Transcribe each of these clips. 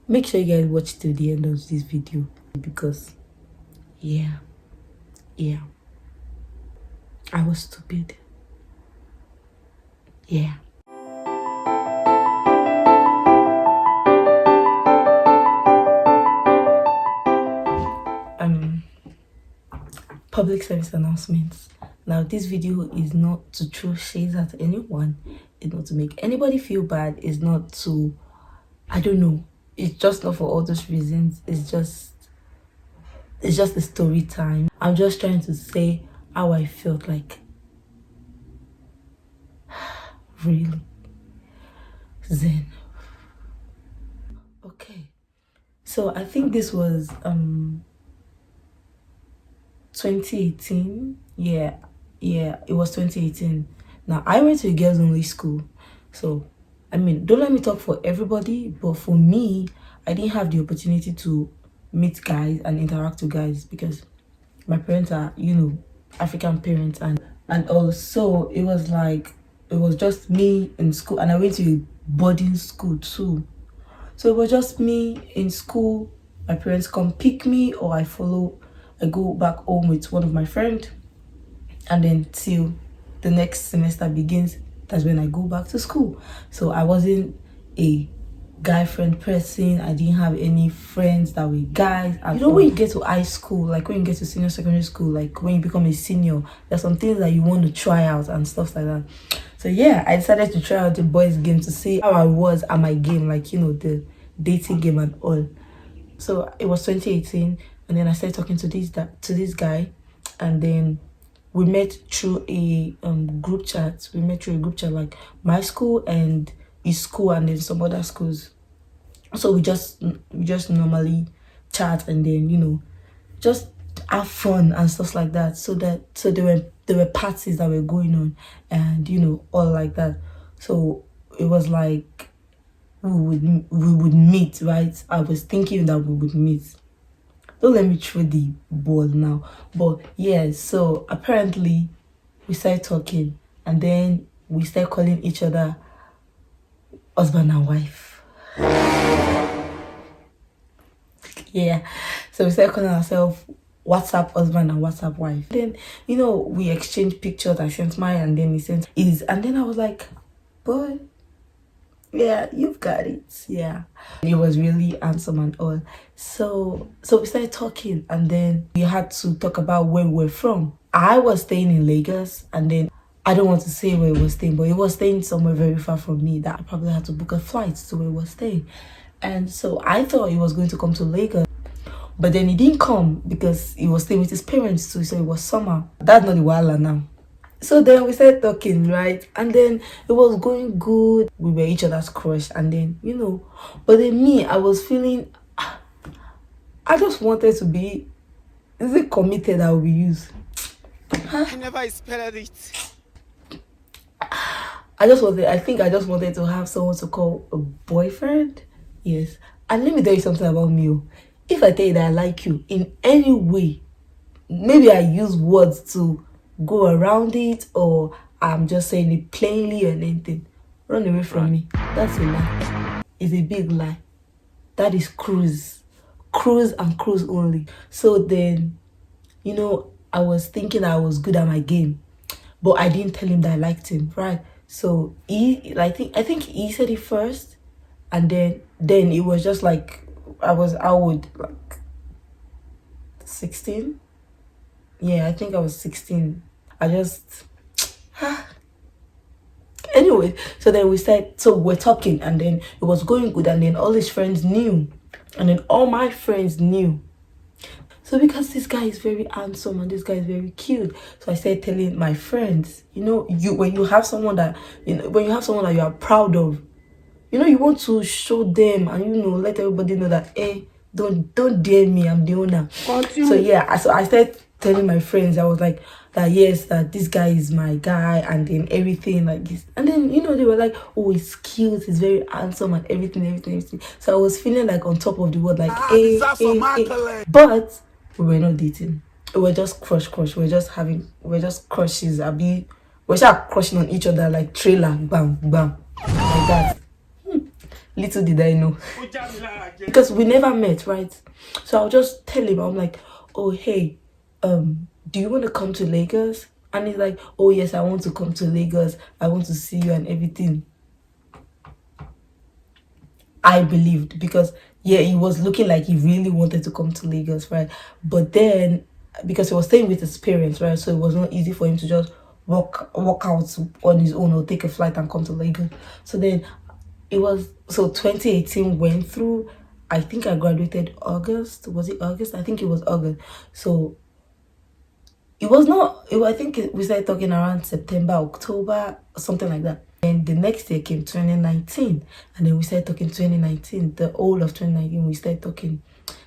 make sure you guys watch till the end of this video, because yeah, I was stupid. Yeah. Public service announcements. Now, this video is not to throw shades at anyone. It's not to make anybody feel bad. It's not to, I don't know. It's just not for all those reasons. It's just a story time. I'm just trying to say how I felt like. Really. Zen. Okay. So I think this was 2018. Yeah, it was 2018. Now, I went to a girls only school, so I mean, don't let me talk for everybody, but for me, I didn't have the opportunity to meet guys and interact with guys because my parents are, African parents, and also it was like, it was just me in school, and I went to a boarding school too. So it was just me in school. My parents come pick me, or I go back home with one of my friends, and then till the next semester begins, that's when I go back to school. So I wasn't a guy friend person. I didn't have any friends that were guys. And when you get to high school, like when you get to senior secondary school, like when you become a senior, there's some things that you want to try out and stuff like that. So yeah, I decided to try out the boys game to see how I was at my game, like the dating game and all. So it was 2018, and then I started talking to this guy, and then we met through a group chat. We met through a group chat, like my school and his school, and then some other schools. So we just normally chat, and then just have fun and stuff like that. So there were parties that were going on, and all like that. So it was like we would meet, right? I was thinking that we would meet. Don't let me throw the ball now. But yeah, so apparently we started talking, and then we started calling each other husband and wife. Yeah. So we started calling ourselves WhatsApp husband and WhatsApp wife. Then, we exchanged pictures. I sent mine, and then he sent his. And then I was like, boy, yeah, you've got it. Yeah, he was really handsome and all. So we started talking, and then we had to talk about where we were from. I was staying in Lagos, and then I don't want to say where he was staying, but he was staying somewhere very far from me that I probably had to book a flight to where he was staying. And so I thought he was going to come to Lagos, but then he didn't come because he was staying with his parents too. So it was summer. That's not the Wala now. So then we started talking, right? And then it was going good. We were each other's crush, and then, but then me, I was feeling, I just wanted to be, is it committed that we use? I never expected it. I think I just wanted to have someone to call a boyfriend. Yes. And let me tell you something about me. If I tell you that I like you in any way, maybe I use words to go around it, or I'm just saying it plainly or anything, run away from me. That's a lie. It's a big lie. That is cruise and cruise only. So then, I was thinking I was good at my game, but I didn't tell him that I liked him, right? So I think he said it first, and then it was just like I would like 16. Yeah, I think I was 16. I just anyway, so then we're talking, and then it was going good, and then all his friends knew, and then all my friends knew. So because this guy is very handsome and this guy is very cute, so I started telling my friends, when you have someone that you are proud of, you want to show them and let everybody know that, hey, don't dare me, I'm the owner. Continue. So yeah, so I started telling my friends, I was like, that yes, that this guy is my guy, and then everything like this. And then they were like, oh, he's cute, he's very handsome, and everything. So I was feeling like on top of the world, like hey. But we were not dating. We were just crush. We were just crushes. We're just crushing on each other like trailer, bam, bam, like that. Little did I know. Because we never met, right? So I'll just tell him, I'm like, oh, hey, do you want to come to Lagos? And he's like, oh, yes, I want to come to Lagos. I want to see you and everything. I believed because, yeah, he was looking like he really wanted to come to Lagos, right? But then, because he was staying with his parents, right? So it was not easy for him to just walk out on his own or take a flight and come to Lagos. So then it was, so 2018 went through. I think I graduated August. Was it August? I think it was August. So it was not, I think we started talking around September, October, something like that. And the next year came 2019. And then we started talking 2019. The whole of 2019, we started talking.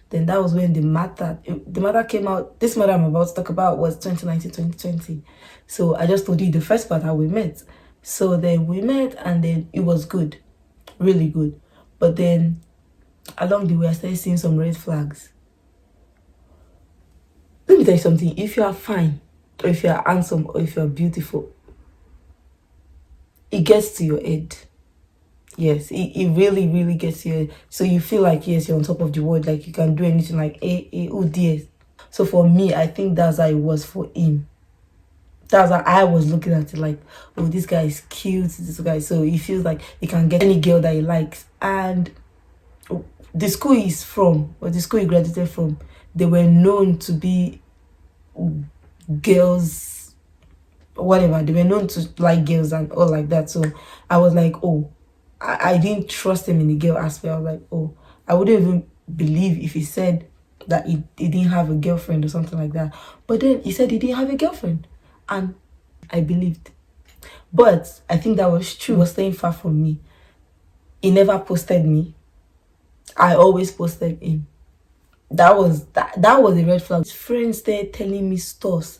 Then that was when the matter came out. This matter I'm about to talk about was 2019, 2020. So I just told you the first part how we met. So then we met and then it was good. Really good. But then along the way, I started seeing some red flags. Let me tell you something. If you are fine, or if you are handsome, or if you are beautiful, it gets to your head. Yes, it really, really gets to your head. So you feel like, yes, you're on top of the world. Like you can do anything like, oh dear. So for me, I think that's how it was for him. That's how I was looking at it, like, oh, this guy is cute, this guy. So he feels like he can get any girl that he likes. And the school he's from, or the school he graduated from, they were known to be girls, whatever. They were known to like girls and all like that. So I was like, oh, I didn't trust him in the girl aspect. I was like, oh, I wouldn't even believe if he said that he didn't have a girlfriend or something like that. But then he said he didn't have a girlfriend. And I believed. But I think that was true. He was staying far from me. He never posted me. I always posted him. That was a red flag. His friends there telling me stuff.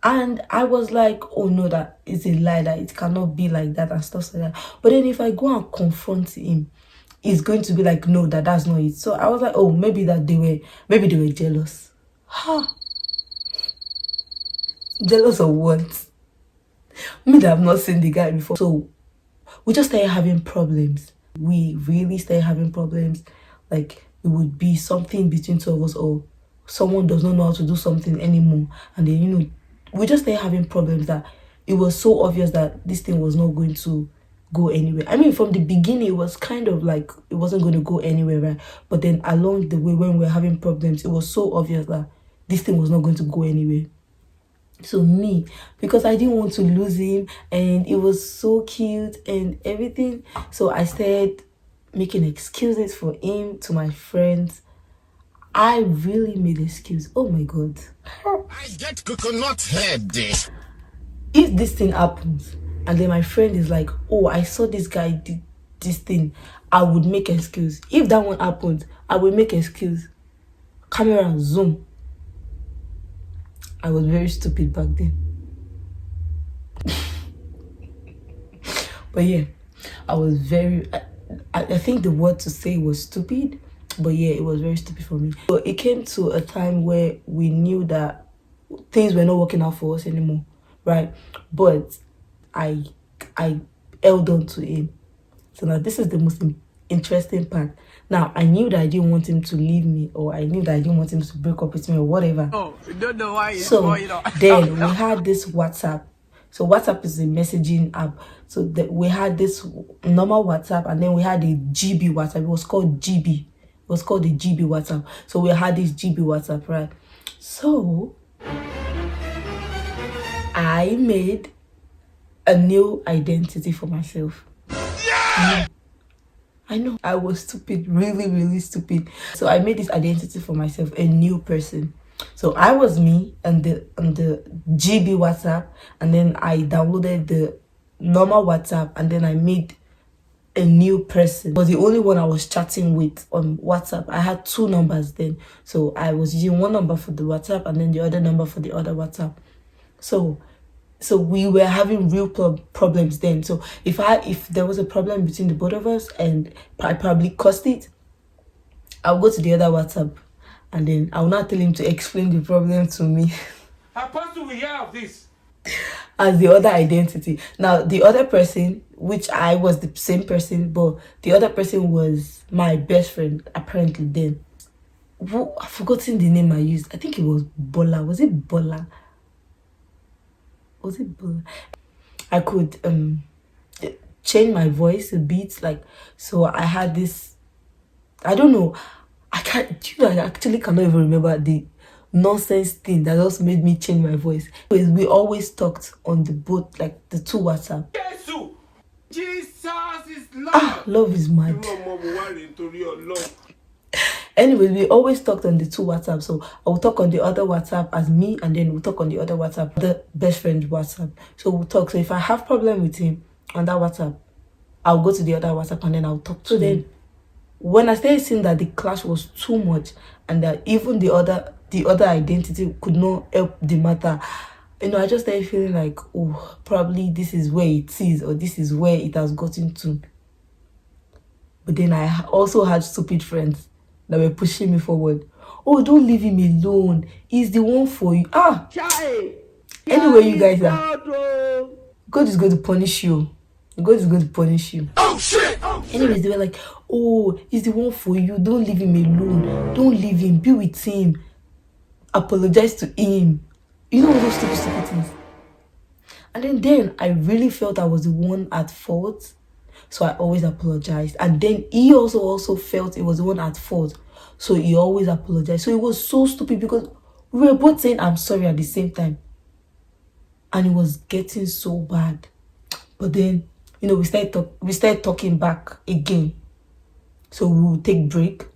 And I was like, oh no, that is a lie, that it cannot be like that and stuff like that. But then if I go and confront him, it's going to be like, no, that's not it. So I was like, oh, maybe they were jealous. Huh. Jealous of what? Me that I've not seen the guy before. So we just started having problems. We really started having problems. Like it would be something between two of us, or someone does not know how to do something anymore. And then, we just started having problems that it was so obvious that this thing was not going to go anywhere. I mean, from the beginning, it was kind of like it wasn't going to go anywhere, right? But then along the way, when we were having problems, it was so obvious that this thing was not going to go anywhere. So me, because I didn't want to lose him, and it was so cute and everything, so I started making excuses for him to my friends. I really made excuse. Oh my god. I get coconut head. If this thing happens and then my friend is like, oh, I saw this guy did this thing, I would make excuse. If that one happened, I would make excuse. Camera zoom. I was very stupid back then. But yeah, I was very, I think the word to say was stupid, but yeah, it was very stupid for me. So it came to a time where we knew that things were not working out for us anymore, right? But I held on to him. So now this is the most interesting part. Now, I knew that I didn't want him to leave me, or I knew that I didn't want him to break up with me or whatever. Oh, you don't know why it's So then we had this WhatsApp. So WhatsApp is a messaging app. So we had this normal WhatsApp, and then we had a GB WhatsApp. It was called GB. It was called the GB WhatsApp. So we had this GB WhatsApp, right? So I made a new identity for myself. Yeah! I know I was stupid, really, really stupid. So I made this identity for myself, a new person. So I was me on the GB WhatsApp, and then I downloaded the normal WhatsApp, and then I made a new person. It was the only one I was chatting with on WhatsApp. I had two numbers then. So I was using one number for the WhatsApp and then the other number for the other WhatsApp. So we were having real problems then. So if there was a problem between the both of us and I probably caused it, I'll go to the other WhatsApp and then I'll not tell him to explain the problem to me. How possible we hear of this? as the other identity. Now, the other person, which I was the same person, but the other person was my best friend, apparently then. I've forgotten the name I used. I think it was Bola. Was it Bola? Was it Bola? I could change my voice a bit, like, so I had this, I don't know, I can't, I actually cannot even remember the nonsense thing that just made me change my voice. Anyways, we always talked on the boat, like the two WhatsApp. Jesus is love. Love is mad. Anyways, we always talked on the two WhatsApp. So I will talk on the other WhatsApp as me, and then we'll talk on the other WhatsApp, the best friend WhatsApp. So we'll talk. So if I have problem with him on that WhatsApp, I'll go to the other WhatsApp and then I'll talk to him. When I started seeing that the clash was too much and that even the other identity could not help the matter, I just started feeling like, oh, probably this is where it is, or this is where it has gotten to. But then I also had stupid friends that were pushing me forward. Oh, don't leave him alone. He's the one for you. Anyway, you guys are. God is going to punish you. God is going to punish you. Oh shit! Anyways, they were like, oh, he's the one for you. Don't leave him alone. Don't leave him. Be with him. Apologize to him. You know all those stupid things. And then I really felt I was the one at fault. So I always apologized. And then he also felt it was the one at fault. So he always apologized. So it was so stupid because we were both saying I'm sorry at the same time. And it was getting so bad. But then, we started talking back again. So we would take break,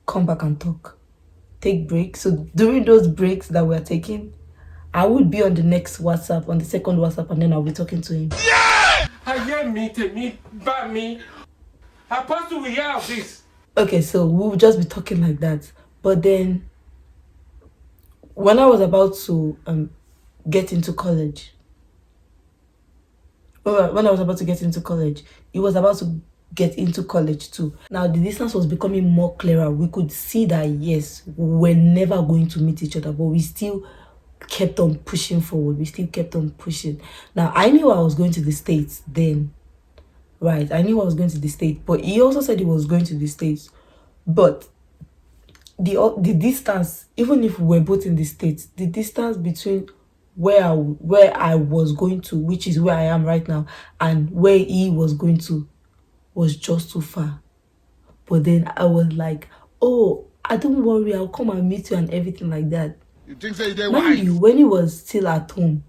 come back and talk. Take break. So during those breaks that we're taking, I would be on the next WhatsApp, on the second WhatsApp, and then I'll be talking to him. Apostle, we hear of this. Okay, so we would just be talking like that. But then, when I was about to get into college, he was about to get into college too. Now the distance was becoming more clearer. We could see that yes, we're never going to meet each other, but we still kept on pushing forward. We still kept on pushing. Now I knew I was going to the States then. Right, I knew I was going to the States, but he also said he was going to the States. But the distance, even if we're both in the States, the distance between where I was going to, which is where I am right now, and where he was going to was just too far. But then I was like, oh, I don't worry, I'll come and meet you and everything like that. You think so? They Mind you, when he was still at home,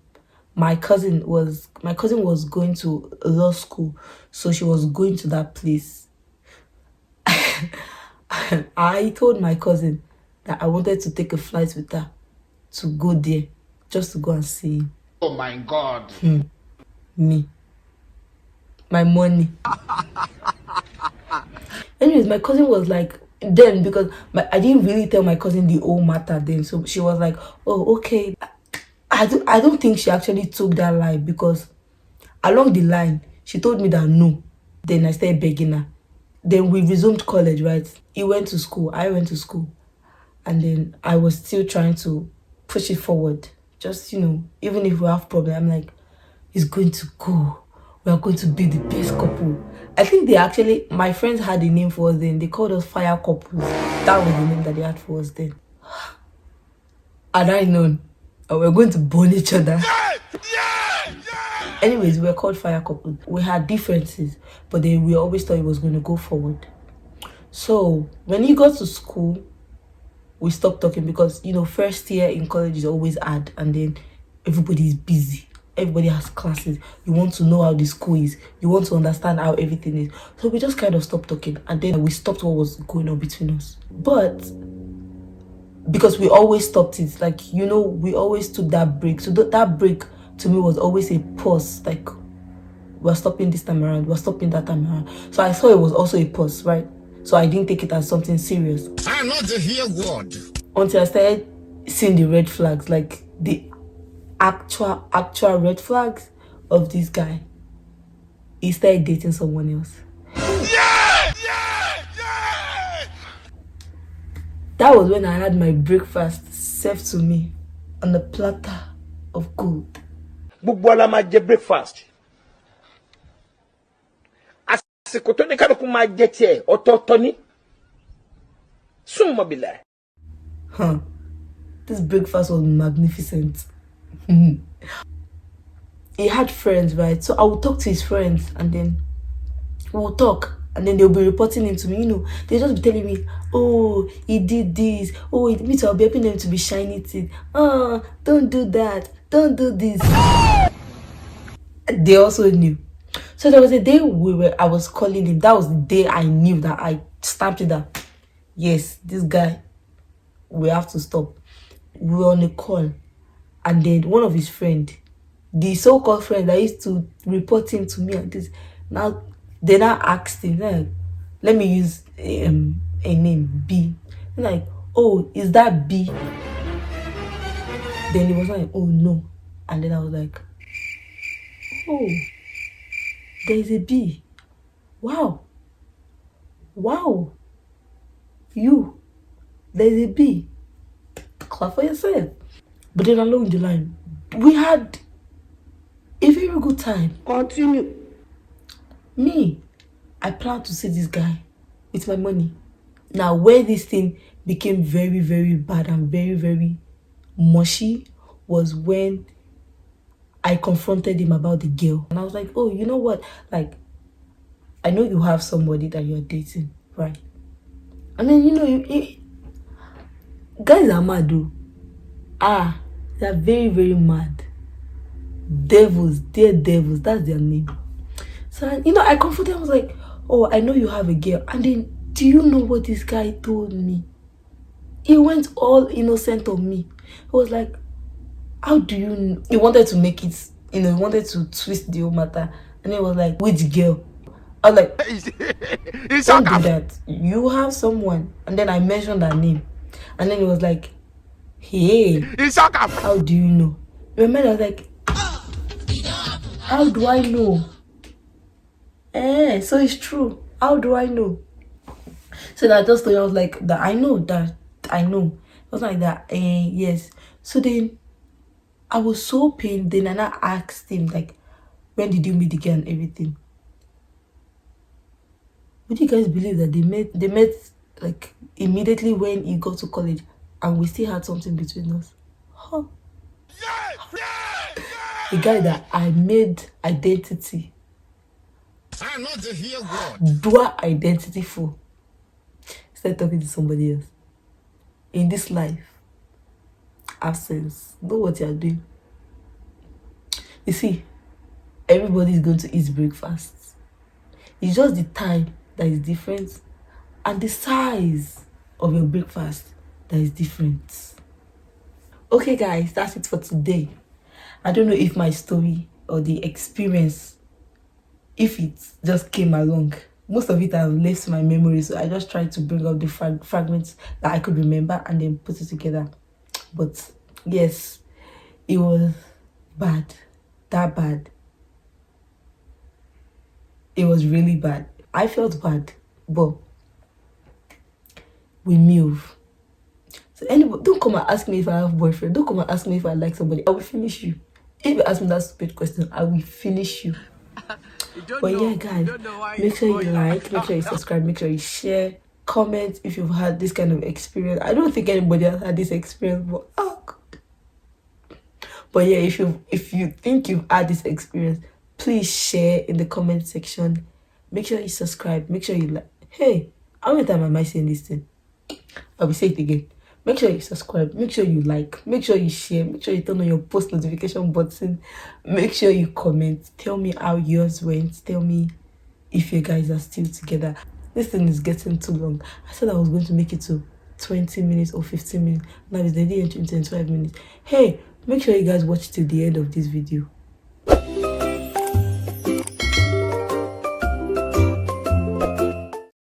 my cousin was going to law school, so she was going to that place. I told my cousin that I wanted to take a flight with her to go there, just to go and see him. Oh my God. Me. My money. Anyways, my cousin was like, then, because I didn't really tell my cousin the whole matter then, so she was like, oh, okay. I don't think she actually took that lie, because along the line, she told me that no. Then I started begging her. Then we resumed college, right? He went to school, I went to school. And then I was still trying to push it forward. Just, even if we have problem, I'm like, it's going to go. We are going to be the best couple. I think my friends had a name for us then. They called us fire couples. That was the name that they had for us then. Had I known, we're going to burn each other. Anyways, we were called fire couples. We had differences, but then we always thought it was going to go forward. So when he got to school, we stopped talking because, first year in college is always hard, and then everybody is busy. Everybody has classes. You want to know how the school is. You want to understand how everything is. So we just kind of stopped talking, and then we stopped what was going on between us. But because we always stopped it, we always took that break. So that break to me was always a pause, like, we're stopping this time around, we're stopping that time around. So I saw it was also a pause, right? So I didn't take it as something serious. I'm not the hear word. Until I started seeing the red flags, like the actual red flags of this guy. He started dating someone else. Yeah! That was when I had my breakfast served to me on a platter of gold. gbogbo ala máa jẹ breakfast. Àsìkò tó ní kálukú máa jẹ tiẹ̀ ọ̀tọ̀ọ̀tọ̀ ni. Summa billah. This breakfast was magnificent. He had friends, right? So I would talk to his friends and then we'll talk. And then they'll be reporting him to me, they'll just be telling me, oh, he did this. Oh, it means I'll be helping them to be shiny teeth. Oh, don't do that. Don't do this. They also knew. So there was a day I was calling him. That was the day I knew that I stamped it down. Yes, this guy, we have to stop. We were on a call. And then one of his friends, the so-called friend that used to report him to me and this, now they now asked him, like, let me use a name, B. Like, oh, is that B? Then he was like, oh no. And then I was like, oh, there's a B. Wow. There's a B. Clap for yourself. But then along the line, we had a very good time. Continue. Me, I plan to see this guy with my money. Now, where this thing became very, very bad and very, very mushy was when I confronted him about the girl. And I was like, oh, you know what? Like, I know you have somebody that you're dating, right? And then, guys are mad, though. They're very, very mad. Devils, they're devils. That's their name. So, I confronted him. I was like, oh, I know you have a girl. And then, do you know what this guy told me? He went all innocent on me. He was like, how do you know? He wanted to make it, he wanted to twist the whole matter. And he was like, which girl? I was like, don't do that. You have someone. And then I mentioned her name. And then he was like, hey, how do you know? Remember, I was like, how do I know? So it's true. How do I know? So that I just told you, I was like, that I know. It was like that. Yes. So then I was so pained. Then I asked him, like, when did you meet the girl and everything? Would you guys believe that they met like immediately when he got to college and we still had something between us? Huh? The guy that I made identity, I'm not to hear God. dual identity for, start talking to somebody else. In this life, have sense. Know what you're doing. You see, everybody is going to eat breakfast. It's just the time that is different and the size of your breakfast that is different. Okay, guys, that's it for today. I don't know if my story or the experience, if it just came along. Most of it I've left my memory, so I just tried to bring up the fragments that I could remember and then put it together. But yes, it was bad. That bad. It was really bad. I felt bad, but we move. So anybody, don't come and ask me if I have a boyfriend. Don't come and ask me if I like somebody. I will finish you. If you ask me that stupid question, I will finish you. But yeah, guys, make sure you like, make sure you subscribe, make sure you share, comment if you've had this kind of experience. I don't think anybody has had this experience, but oh God. But yeah, if you think you've had this experience, please share in the comment section. Make sure you subscribe, make sure you like. Hey, how many times am I saying this thing? I will say it again. Make sure you subscribe, make sure you like, make sure you share, make sure you turn on your post notification button, make sure you comment. Tell me how yours went. Tell me if you guys are still together. This thing is getting too long. I said I was going to make it to 20 minutes or 15 minutes. Now it's already entering 25 minutes. Hey, make sure you guys watch till the end of this video.